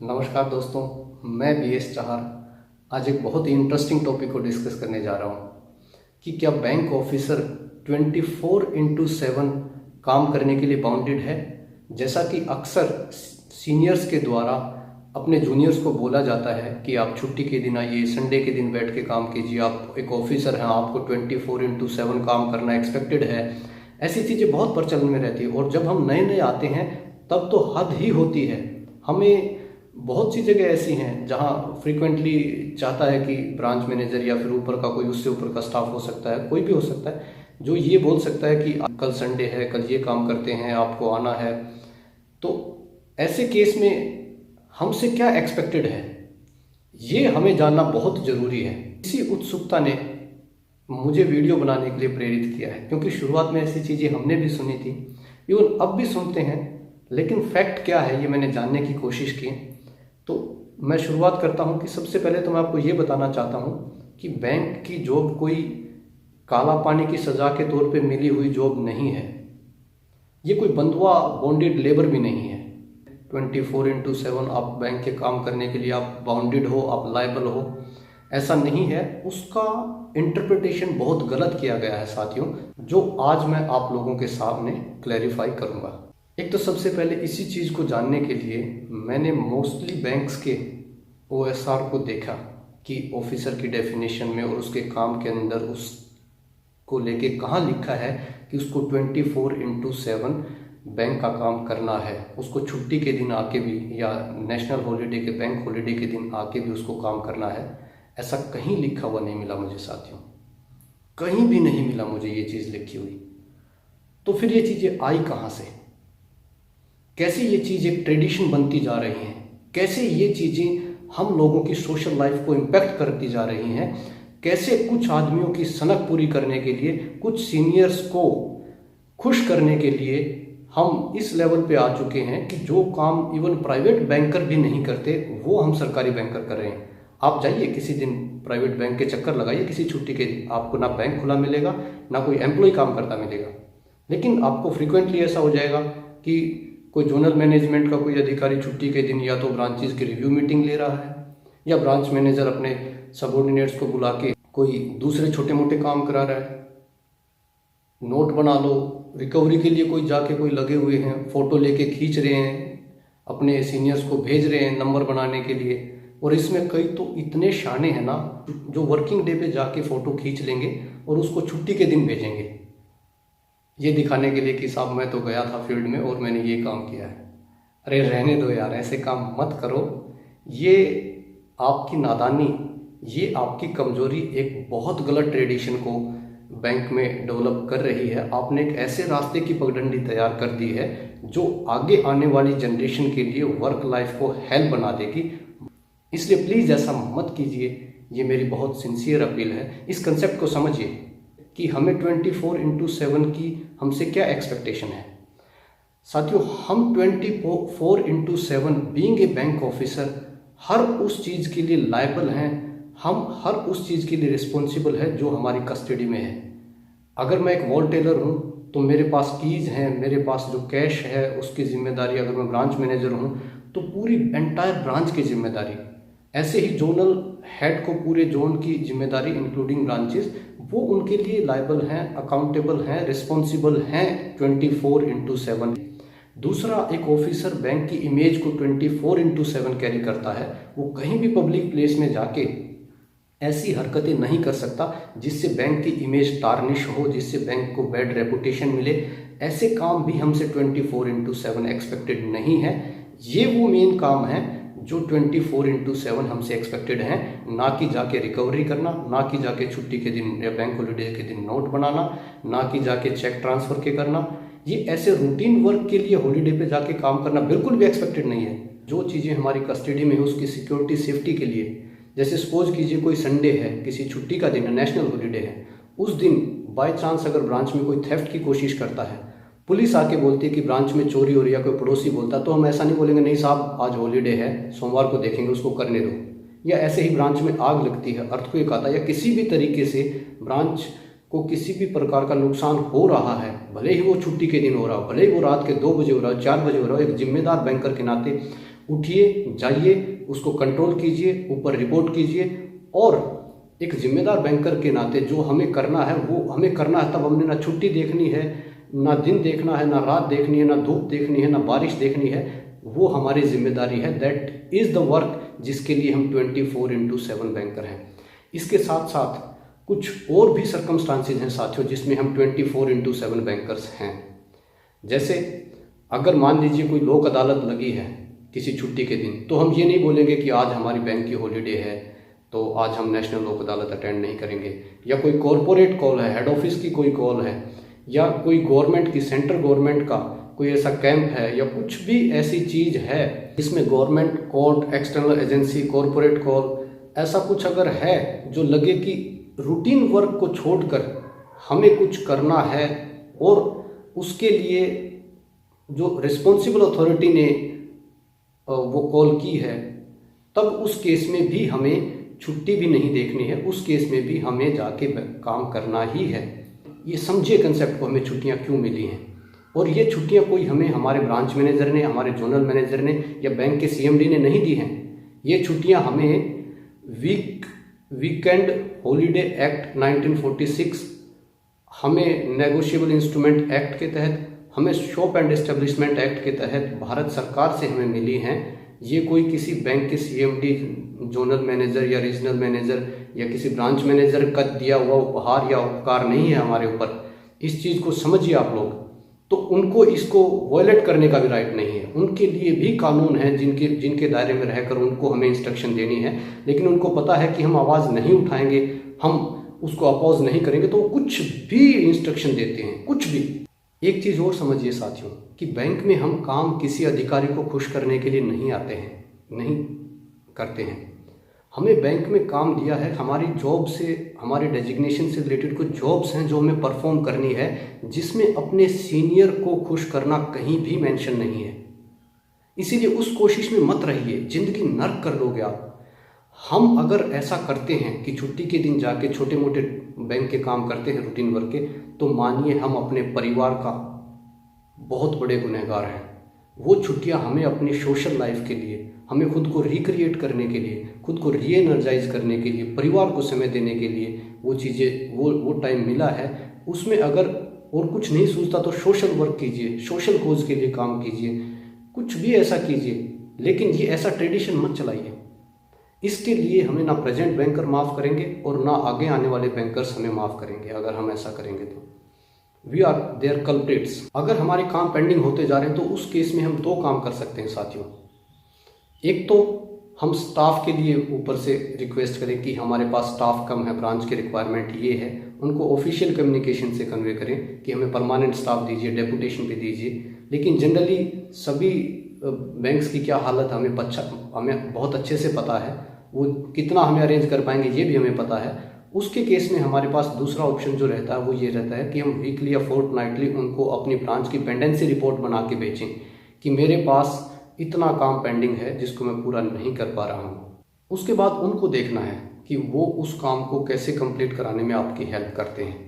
नमस्कार दोस्तों, मैं BS चाहर आज एक बहुत ही इंटरेस्टिंग टॉपिक को डिस्कस करने जा रहा हूँ कि क्या बैंक ऑफिसर 24/7 काम करने के लिए बाउंडेड है। जैसा कि अक्सर सीनियर्स के द्वारा अपने जूनियर्स को बोला जाता है कि आप छुट्टी के दिन आइए, संडे के दिन बैठ के काम कीजिए, आप एक ऑफिसर हैं, आपको 24/7 काम करना एक्सपेक्टेड है। ऐसी चीज़ें बहुत प्रचलन में रहती है और जब हम नए नए आते हैं तब तो हद ही होती है। हमें बहुत सी जगह ऐसी हैं जहां फ्रीक्वेंटली चाहता है कि ब्रांच मैनेजर या फिर ऊपर का कोई, उससे ऊपर का स्टाफ हो सकता है, कोई भी हो सकता है, जो ये बोल सकता है कि कल संडे है, कल ये काम करते हैं, आपको आना है। तो ऐसे केस में हमसे क्या एक्सपेक्टेड है, ये हमें जानना बहुत ज़रूरी है। इसी उत्सुकता ने मुझे वीडियो बनाने के लिए प्रेरित किया है, क्योंकि शुरुआत में ऐसी चीज़ें हमने भी सुनी थी, इवन अब भी सुनते हैं, लेकिन फैक्ट क्या है ये मैंने जानने की कोशिश की। तो मैं शुरुआत करता हूं कि सबसे पहले तो मैं आपको ये बताना चाहता हूं कि बैंक की जॉब कोई काला पानी की सज़ा के तौर पे मिली हुई जॉब नहीं है। ये कोई बंधुआ बॉन्डेड लेबर भी नहीं है। 24/7 आप बैंक के काम करने के लिए आप बाउंडेड हो, आप लायबल हो, ऐसा नहीं है। उसका इंटरप्रिटेशन बहुत गलत किया गया है साथियों, जो आज मैं आप लोगों के सामने क्लैरिफाई करूंगा। एक तो सबसे पहले इसी चीज़ को जानने के लिए मैंने मोस्टली बैंक्स के OSR को देखा कि ऑफिसर की डेफिनेशन में और उसके काम के अंदर उसको लेके कहाँ लिखा है कि उसको 24/7 बैंक का काम करना है। उसको छुट्टी के दिन आके भी या नेशनल हॉलीडे के, बैंक हॉलीडे के दिन आके भी उसको काम करना है। ऐसा कहीं लिखा हुआ नहीं मिला मुझे साथियों, कहीं भी नहीं मिला मुझे ये चीज़ लिखी हुई। तो फिर ये चीज़ें आई कहाँ से, कैसे ये चीज़ एक ट्रेडिशन बनती जा रही हैं, कैसे ये चीज़ें हम लोगों की सोशल लाइफ को इम्पैक्ट करती जा रही हैं, कैसे कुछ आदमियों की सनक पूरी करने के लिए, कुछ सीनियर्स को खुश करने के लिए हम इस लेवल पे आ चुके हैं कि जो काम इवन प्राइवेट बैंकर भी नहीं करते वो हम सरकारी बैंकर कर रहे हैं। आप जाइए किसी दिन प्राइवेट बैंक के चक्कर लगाइए किसी छुट्टी के दिन, आपको ना बैंक खुला मिलेगा ना कोई एम्प्लॉय काम करता मिलेगा, लेकिन आपको फ्रीक्वेंटली ऐसा हो जाएगा कि कोई जोनल मैनेजमेंट का कोई अधिकारी छुट्टी के दिन या तो ब्रांचेस की रिव्यू मीटिंग ले रहा है, या ब्रांच मैनेजर अपने सबऑर्डिनेट्स को बुला के कोई दूसरे छोटे मोटे काम करा रहा है। नोट बना लो, रिकवरी के लिए कोई जाके कोई लगे हुए हैं, फोटो लेके खींच रहे हैं, अपने सीनियर्स को भेज रहे हैं नंबर बनाने के लिए। और इसमें कई तो इतने शाने हैं ना, जो वर्किंग डे पे जाके फ़ोटो खींच लेंगे और उसको छुट्टी के दिन भेजेंगे, ये दिखाने के लिए कि साहब मैं तो गया था फील्ड में और मैंने ये काम किया है। अरे रहने दो यार, ऐसे काम मत करो। ये आपकी नादानी, ये आपकी कमजोरी एक बहुत गलत ट्रेडिशन को बैंक में डेवलप कर रही है। आपने एक ऐसे रास्ते की पगडंडी तैयार कर दी है जो आगे आने वाली जनरेशन के लिए वर्क लाइफ को हेल बना देगी। इसलिए प्लीज़ ऐसा मत कीजिए, ये मेरी बहुत सिंसियर अपील है। इस कंसेप्ट को समझिए कि हमें 24/7 की हमसे क्या एक्सपेक्टेशन है। साथियों, हम 24/7 बीइंग ए बैंक ऑफिसर हर उस चीज़ के लिए लायबल हैं, हम हर उस चीज़ के लिए रिस्पॉन्सिबल है जो हमारी कस्टडी में है। अगर मैं एक वॉल टेलर हूँ तो मेरे पास कीज़ हैं, मेरे पास जो कैश है उसकी जिम्मेदारी, अगर मैं ब्रांच मैनेजर हूँ तो पूरी एंटायर ब्रांच की जिम्मेदारी। ऐसे ही जोनल हेड को पूरे जोन की जिम्मेदारी इंक्लूडिंग ब्रांचेस, वो उनके लिए लायबल हैं, अकाउंटेबल हैं, रिस्पॉन्सिबल हैं 24/7। दूसरा, एक ऑफिसर बैंक की इमेज को 24/7 कैरी करता है। वो कहीं भी पब्लिक प्लेस में जाके ऐसी हरकतें नहीं कर सकता जिससे बैंक की इमेज टार्निश हो, जिससे बैंक को बैड रेपुटेशन मिले। ऐसे काम भी हमसे 24/7 एक्सपेक्टेड नहीं है। ये वो मेन काम है जो 24/7 हमसे एक्सपेक्टेड हैं, ना कि जाके रिकवरी करना, ना कि जाके छुट्टी के दिन या बैंक हॉलीडे के दिन नोट बनाना, ना कि जाके चेक ट्रांसफ़र के करना। ये ऐसे रूटीन वर्क के लिए हॉलीडे पे जाके काम करना बिल्कुल भी एक्सपेक्टेड नहीं है। जो चीज़ें हमारी कस्टडी में है उसकी सिक्योरिटी सेफ्टी के लिए, जैसे सपोज कीजिए कोई संडे है, किसी छुट्टी का दिन है, नेशनल हॉलीडे है, उस दिन बाय चांस अगर ब्रांच में कोई थेफ्ट की कोशिश करता है, पुलिस आके बोलती है कि ब्रांच में चोरी हो रही है, कोई पड़ोसी बोलता है, तो हम ऐसा नहीं बोलेंगे नहीं साहब आज हॉलीडे है, सोमवार को देखेंगे, उसको करने दो। या ऐसे ही ब्रांच में आग लगती है, अर्थक्वेक आता है, या किसी भी तरीके से ब्रांच को किसी भी प्रकार का नुकसान हो रहा है, भले ही वो छुट्टी के दिन हो रहा हो, भले ही वो रात के 2 बजे हो रहा हो, 4 बजे हो रहा हो, एक जिम्मेदार बैंकर के नाते उठिए, जाइए, उसको कंट्रोल कीजिए, ऊपर रिपोर्ट कीजिए। और एक जिम्मेदार बैंकर के नाते जो हमें करना है वो हमें करना है। तब हमने ना छुट्टी देखनी है, ना दिन देखना है, ना रात देखनी है, ना धूप देखनी है, ना बारिश देखनी है। वो हमारी जिम्मेदारी है। दैट इज़ द वर्क जिसके लिए हम 24/7 बैंकर हैं। इसके साथ साथ कुछ और भी सर्कमस्टांसेज हैं साथियों जिसमें हम 24/7 बैंकर्स हैं। जैसे अगर मान लीजिए कोई लोक अदालत लगी है किसी छुट्टी के दिन, तो हम ये नहीं बोलेंगे कि आज हमारी बैंक की हॉलीडे है तो आज हम नेशनल लोक अदालत अटेंड नहीं करेंगे। या कोई कॉरपोरेट कॉल है, हेड ऑफिस की कोई कॉल है, या कोई गवर्नमेंट की, सेंट्रल गवर्नमेंट का कोई ऐसा कैंप है, या कुछ भी ऐसी चीज़ है जिसमें government, court, external agency, corporate call, ऐसा कुछ अगर है जो लगे कि रूटीन वर्क को छोड़कर हमें कुछ करना है और उसके लिए जो रिस्पॉन्सिबल अथॉरिटी ने वो कॉल की है, तब उस केस में भी हमें छुट्टी भी नहीं देखनी है। उस केस में भी हमें जाके काम करना ही है। ये समझिए कंसेप्ट को, हमें छुट्टियां क्यों मिली हैं। और ये छुट्टियां कोई हमें हमारे ब्रांच मैनेजर ने, हमारे जोनल मैनेजर ने या बैंक के सीएमडी ने नहीं दी हैं। ये छुट्टियां हमें वीकेंड हॉलीडे एक्ट 1946, हमें नेगोशिएबल इंस्ट्रूमेंट एक्ट के तहत, हमें शॉप एंड एस्टेब्लिशमेंट एक्ट के तहत भारत सरकार से हमें मिली हैं। ये कोई किसी बैंक के सीएमडी, जोनल मैनेजर या रीजनल मैनेजर या किसी ब्रांच मैनेजर का दिया हुआ उपहार या उपकार नहीं है हमारे ऊपर। इस चीज़ को समझिए आप लोग। तो उनको इसको वॉयलेट करने का भी राइट नहीं है। उनके लिए भी कानून है जिनके दायरे में रहकर उनको हमें इंस्ट्रक्शन देनी है। लेकिन उनको पता है कि हम आवाज़ नहीं उठाएंगे, हम उसको अपोज नहीं करेंगे, तो वो कुछ भी इंस्ट्रक्शन देते हैं, कुछ भी। एक चीज़ और समझिए साथियों कि बैंक में हम काम किसी अधिकारी को खुश करने के लिए नहीं आते हैं, नहीं करते हैं। हमें बैंक में काम दिया है, हमारी जॉब से, हमारे डेजिग्नेशन से रिलेटेड कुछ जॉब्स हैं जो हमें परफॉर्म करनी है, जिसमें अपने सीनियर को खुश करना कहीं भी मेंशन नहीं है। इसीलिए उस कोशिश में मत रहिए, जिंदगी नर्क कर लोगे आप। हम अगर ऐसा करते हैं कि छुट्टी के दिन जाके छोटे मोटे बैंक के काम करते हैं, रूटीन वर्क के, तो मानिए हम अपने परिवार का बहुत बड़े गुनहगार हैं। वो छुट्टियां हमें अपनी सोशल लाइफ के लिए, हमें खुद को रिक्रिएट करने के लिए, खुद को री एनर्जाइज करने के लिए, परिवार को समय देने के लिए वो चीज़ें, वो टाइम मिला है। उसमें अगर और कुछ नहीं सूझता तो सोशल वर्क कीजिए, सोशल कोज के लिए काम कीजिए, कुछ भी ऐसा कीजिए। लेकिन ये ऐसा ट्रेडिशन मत चलाइए। इसके लिए हमें ना प्रेजेंट बैंकर माफ़ करेंगे और ना आगे आने वाले बैंकर्स हमें माफ़ करेंगे अगर हम ऐसा करेंगे तो। We are their culprits. अगर हमारे काम पेंडिंग होते जा रहे हैं तो उस केस में हम दो काम कर सकते हैं साथियों। एक तो हम स्टाफ के लिए ऊपर से रिक्वेस्ट करें कि हमारे पास स्टाफ कम है, ब्रांच की रिक्वायरमेंट ये है, उनको ऑफिशियल कम्युनिकेशन से कन्वे करें कि हमें परमानेंट स्टाफ दीजिए, डेपुटेशन पे दीजिए। लेकिन जनरली सभी बैंक्स की क्या हालत हमें बहुत अच्छे से पता है, वो कितना हमें अरेंज कर पाएंगे ये भी हमें पता है। उसके केस में हमारे पास दूसरा ऑप्शन जो रहता है वो ये रहता है कि हम वीकली या फोर्टनाइटली उनको अपनी ब्रांच की पेंडेंसी रिपोर्ट बना के भेजें कि मेरे पास इतना काम पेंडिंग है जिसको मैं पूरा नहीं कर पा रहा हूँ। उसके बाद उनको देखना है कि वो उस काम को कैसे कंप्लीट कराने में आपकी हेल्प करते हैं।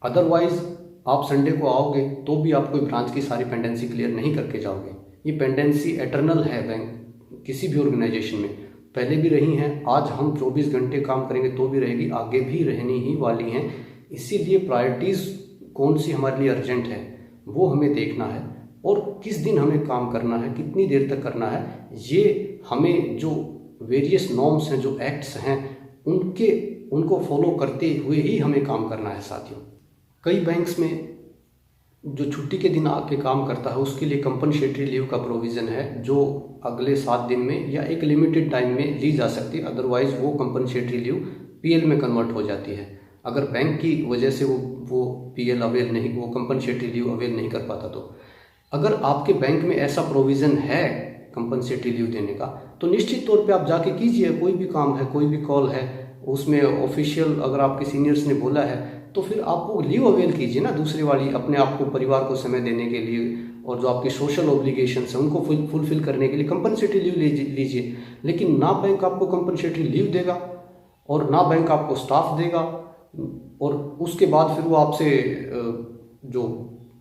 अदरवाइज आप संडे को आओगे तो भी आप कोई ब्रांच की सारी पेंडेंसी क्लियर नहीं करके जाओगे। ये पेंडेंसी एटर्नल है बैंक किसी भी ऑर्गेनाइजेशन में, पहले भी रही हैं, आज हम 24 घंटे काम करेंगे तो भी रहेगी, आगे भी रहनी ही वाली हैं। इसीलिए प्रायोरिटीज़ कौन सी हमारे लिए अर्जेंट है वो हमें देखना है, और किस दिन हमें काम करना है, कितनी देर तक करना है, ये हमें जो वेरियस नॉर्म्स हैं, जो एक्ट्स हैं, उनको फॉलो करते हुए ही हमें काम करना है साथियों। कई बैंक्स में जो छुट्टी के दिन आके काम करता है उसके लिए कंपनसेटरी लीव का प्रोविज़न है, जो अगले 7 दिन में या एक लिमिटेड टाइम में ली जा सकती है। अदरवाइज वो कंपनसेटरी लीव पीएल में कन्वर्ट हो जाती है। अगर बैंक की वजह से वो पीएल अवेल नहीं, वो कंपनसेटरी लीव अवेल नहीं कर पाता, तो अगर आपके बैंक में ऐसा प्रोविज़न है कंपनसेटरी लीव देने का, तो निश्चित तौर पे आप जाके कीजिए। कोई भी काम है, कोई भी कॉल है, उसमें ऑफिशियल अगर आपके सीनियर्स ने बोला है तो फिर आप वो लीव अवेल कीजिए ना, दूसरी वाली, अपने आप को, परिवार को समय देने के लिए, और जो आपकी सोशल ऑब्लिगेशंस हैं उनको फुलफिल करने के लिए कंपनसेटरी लीव लीजिए। लेकिन ना बैंक आपको कंपनसेटरी लीव देगा और ना बैंक आपको स्टाफ देगा, और उसके बाद फिर वो आपसे जो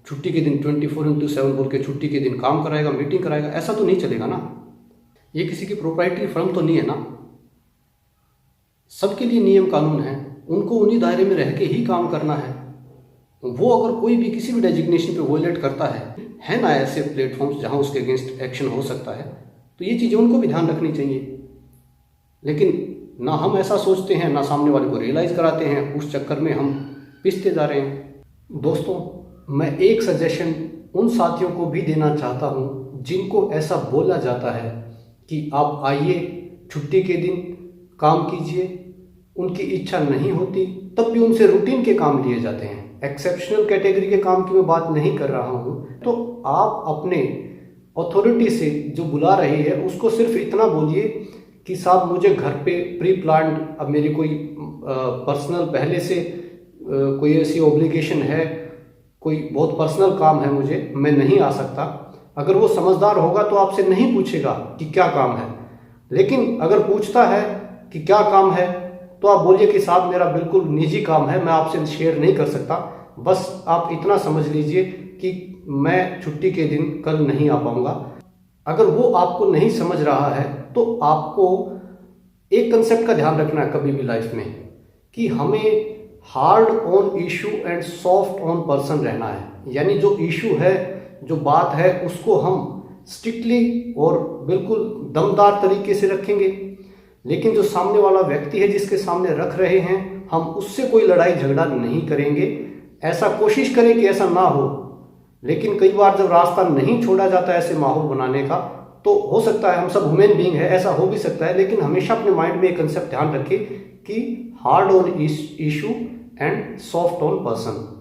छुट्टी के दिन 24/7 बोल के छुट्टी के दिन काम कराएगा, मीटिंग कराएगा, ऐसा तो नहीं चलेगा ना। ये किसी की प्रोप्राइटरी फर्म तो नहीं है ना। सबके लिए नियम कानून है, उनको उन्हीं दायरे में रह के ही काम करना है। वो अगर कोई भी किसी भी डेजिग्नेशन पे वोलेट करता है ना ऐसे प्लेटफॉर्म्स जहां उसके अगेंस्ट एक्शन हो सकता है, तो ये चीज़ें उनको भी ध्यान रखनी चाहिए। लेकिन ना हम ऐसा सोचते हैं, ना सामने वाले को रियलाइज़ कराते हैं, उस चक्कर में हम पिसते जा रहे हैं। दोस्तों, मैं एक सजेशन उन साथियों को भी देना चाहता हूँ जिनको ऐसा बोला जाता है कि आप आइए छुट्टी के दिन काम कीजिए, उनकी इच्छा नहीं होती तब भी उनसे रूटीन के काम लिए जाते हैं। एक्सेप्शनल कैटेगरी के काम की मैं बात नहीं कर रहा हूँ। तो आप अपने अथॉरिटी से जो बुला रही है उसको सिर्फ इतना बोलिए कि साहब मुझे घर पे प्री प्लान्ड, अब मेरी कोई पर्सनल पहले से कोई ऐसी ऑब्लिगेशन है, कोई बहुत पर्सनल काम है मुझे, मैं नहीं आ सकता। अगर वो समझदार होगा तो आपसे नहीं पूछेगा कि क्या काम है, लेकिन अगर पूछता है कि क्या काम है तो आप बोलिए कि साहब मेरा बिल्कुल निजी काम है, मैं आपसे शेयर नहीं कर सकता, बस आप इतना समझ लीजिए कि मैं छुट्टी के दिन कल नहीं आ पाऊंगा। अगर वो आपको नहीं समझ रहा है तो आपको एक कंसेप्ट का ध्यान रखना है कभी भी लाइफ में, कि हमें hard on issue and soft on person रहना है। यानी जो इशू है, जो बात है, उसको हम स्ट्रिक्टली और बिल्कुल दमदार तरीके से रखेंगे, लेकिन जो सामने वाला व्यक्ति है जिसके सामने रख रहे हैं, हम उससे कोई लड़ाई झगड़ा नहीं करेंगे। ऐसा कोशिश करें कि ऐसा ना हो, लेकिन कई बार जब रास्ता नहीं छोड़ा जाता ऐसे माहौल बनाने का, तो हो सकता है, हम सब ह्यूमन बीइंग है, ऐसा हो भी सकता है। लेकिन हमेशा अपने माइंड में एक कंसेप्ट ध्यान रखें कि hard on issue and soft on person.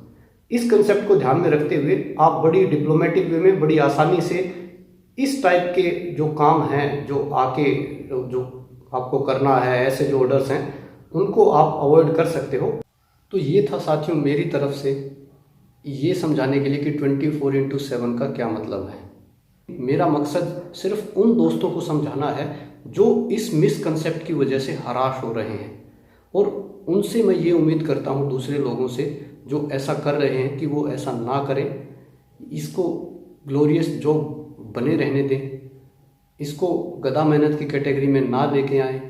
इस कंसेप्ट को ध्यान में रखते हुए आप बड़ी डिप्लोमेटिक वे में बड़ी आसानी से इस टाइप के जो काम हैं, जो आके जो आपको करना है, ऐसे जो ऑर्डर्स हैं, उनको आप अवॉइड कर सकते हो। तो ये था साथियों मेरी तरफ से ये समझाने के लिए कि 24/7 का क्या मतलब है। मेरा मकसद सिर्फ उन दोस्तों को समझाना है जो इस मिसकंसेप्ट की वजह से हराश हो रहे हैं, और उनसे मैं ये उम्मीद करता हूँ दूसरे लोगों से जो ऐसा कर रहे हैं कि वो ऐसा ना करें, इसको ग्लोरियस जॉब बने रहने दें, इसको गधा मेहनत की कैटेगरी में ना लेके आएँ,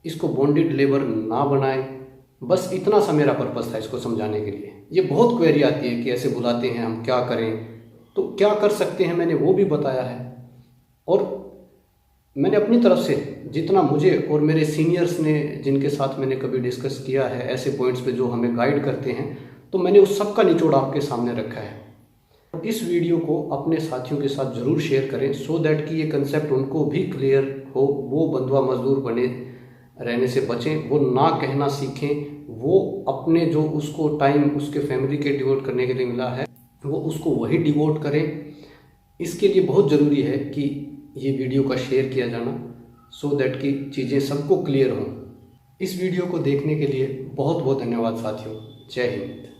इसको बॉन्डेड लेबर ना बनाएं। बस इतना सा मेरा पर्पस था इसको समझाने के लिए। ये बहुत क्वेरी आती है कि ऐसे बुलाते हैं, हम क्या करें, तो क्या कर सकते हैं मैंने वो भी बताया है, और मैंने अपनी तरफ से जितना मुझे और मेरे सीनियर्स ने जिनके साथ मैंने कभी डिस्कस किया है ऐसे पॉइंट्स पे जो हमें गाइड करते हैं, तो मैंने उस सब का निचोड़ आपके सामने रखा है। इस वीडियो को अपने साथियों के साथ ज़रूर शेयर करें, सो दैट कि ये कंसेप्ट उनको भी क्लियर हो, वो बंधुआ मजदूर बने रहने से बचें, वो ना कहना सीखें, वो अपने जो उसको टाइम उसके फैमिली के डिवोट करने के लिए मिला है वो उसको वही डिवोट करें। इसके लिए बहुत ज़रूरी है कि ये वीडियो का शेयर किया जाना, सो दैट कि चीज़ें सबको क्लियर हों। इस वीडियो को देखने के लिए बहुत बहुत धन्यवाद साथियों। जय हिंद।